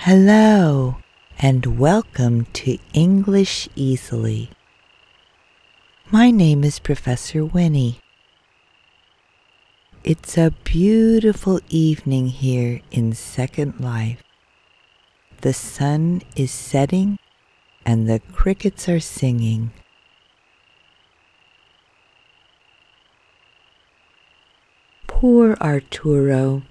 Hello, and welcome to English Easily. My name is Professor Winnie. It's a beautiful evening here in Second Life. The sun is setting and the crickets are singing. Poor Arturo.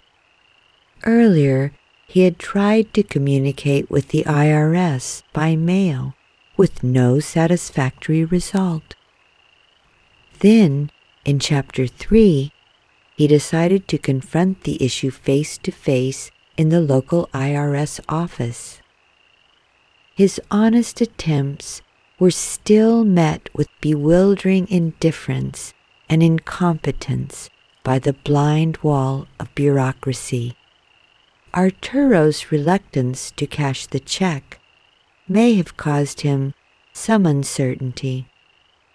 Earlier, he had tried to communicate with the IRS by mail with no satisfactory result. Then, in Chapter 3, he decided to confront the issue face-to-face in the local IRS office. His honest attempts were still met with bewildering indifference and incompetence by the blind wall of bureaucracy. Arturo's reluctance to cash the check may have caused him some uncertainty,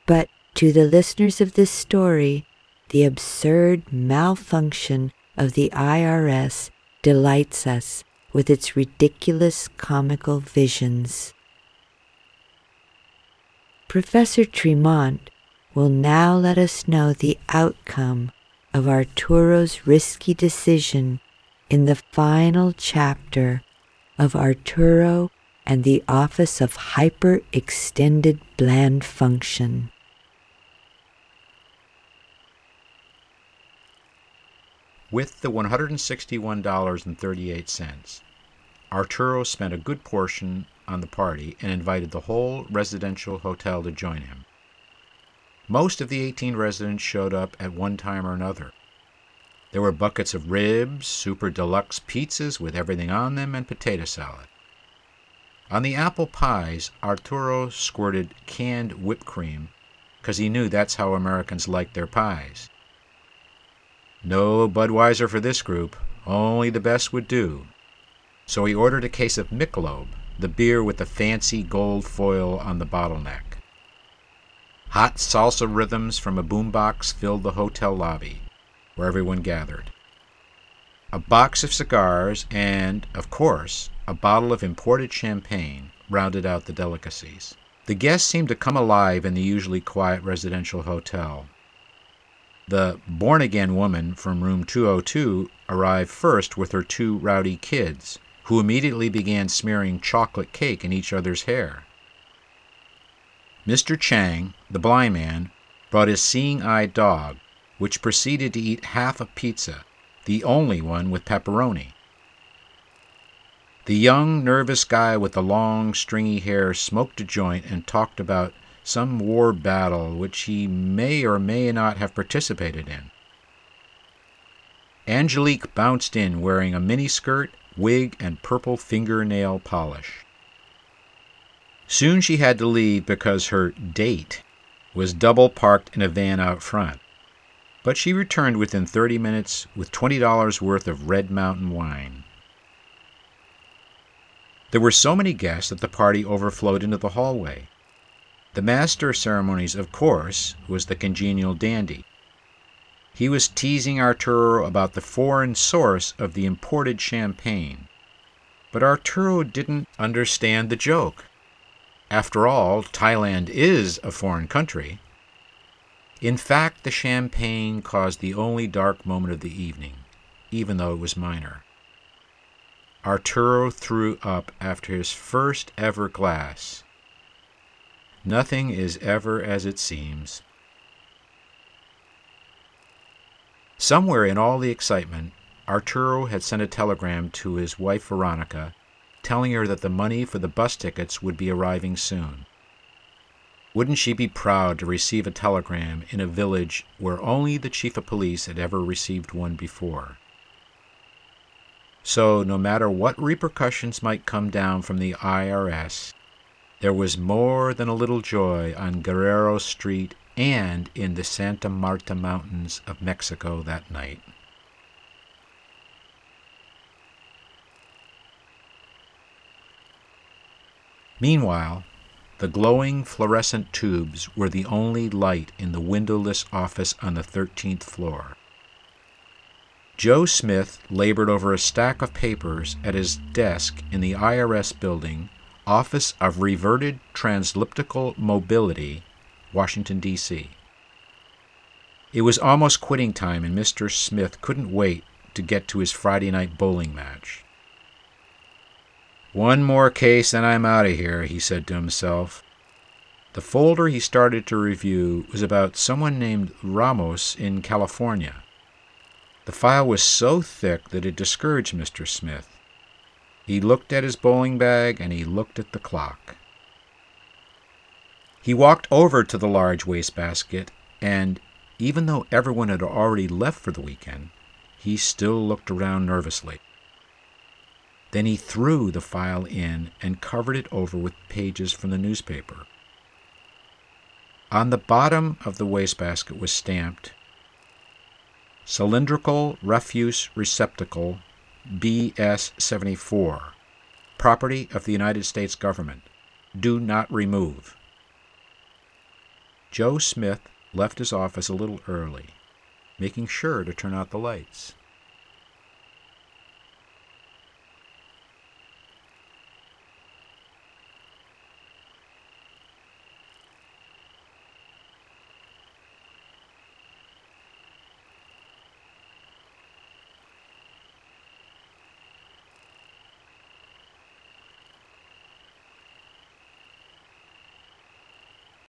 but to the listeners of this story, the absurd malfunction of the IRS delights us with its ridiculous comical visions. Professor Tremont will now let us know the outcome of Arturo's risky decision in the final chapter of Arturo and the Office of Hyperextended Bland Function. With the $161.38, Arturo spent a good portion on the party and invited the whole residential hotel to join him. Most of the 18 residents showed up at one time or another. There were buckets of ribs, super deluxe pizzas with everything on them, and potato salad. On the apple pies, Arturo squirted canned whipped cream because he knew that's how Americans like their pies. No Budweiser for this group, only the best would do. So he ordered a case of Michelob, the beer with the fancy gold foil on the bottleneck. Hot salsa rhythms from a boombox filled the hotel lobby, where everyone gathered. A box of cigars and, of course, a bottle of imported champagne rounded out the delicacies. The guests seemed to come alive in the usually quiet residential hotel. The born-again woman from room 202 arrived first with her two rowdy kids, who immediately began smearing chocolate cake in each other's hair. Mr. Chang, the blind man, brought his seeing-eyed dog, which proceeded to eat half a pizza, the only one with pepperoni. The young, nervous guy with the long, stringy hair smoked a joint and talked about some war battle which he may or may not have participated in. Angelique bounced in wearing a miniskirt, wig, and purple fingernail polish. Soon she had to leave because her date was double parked in a van out front. But she returned within 30 minutes with $20 worth of Red Mountain wine. There were so many guests that the party overflowed into the hallway. The master of ceremonies, of course, was the congenial dandy. He was teasing Arturo about the foreign source of the imported champagne. But Arturo didn't understand the joke. After all, Thailand is a foreign country. In fact, the champagne caused the only dark moment of the evening, even though it was minor. Arturo threw up after his first ever glass. Nothing is ever as it seems. Somewhere in all the excitement, Arturo had sent a telegram to his wife Veronica, telling her that the money for the bus tickets would be arriving soon. Wouldn't she be proud to receive a telegram in a village where only the chief of police had ever received one before? So, no matter what repercussions might come down from the IRS, there was more than a little joy on Guerrero Street and in the Santa Marta Mountains of Mexico that night. Meanwhile, the glowing fluorescent tubes were the only light in the windowless office on the 13th floor. Joe Smith labored over a stack of papers at his desk in the IRS building, Office of Reverted Transleptical Mobility, Washington, D.C. It was almost quitting time, and Mr. Smith couldn't wait to get to his Friday night bowling match. "One more case and I'm out of here," he said to himself. The folder he started to review was about someone named Ramos in California. The file was so thick that it discouraged Mr. Smith. He looked at his bowling bag and he looked at the clock. He walked over to the large wastebasket, and even though everyone had already left for the weekend, he still looked around nervously. Then he threw the file in and covered it over with pages from the newspaper. On the bottom of the wastebasket was stamped, "Cylindrical Refuse Receptacle, BS-74, property of the United States government. Do not remove." Joe Smith left his office a little early, making sure to turn out the lights.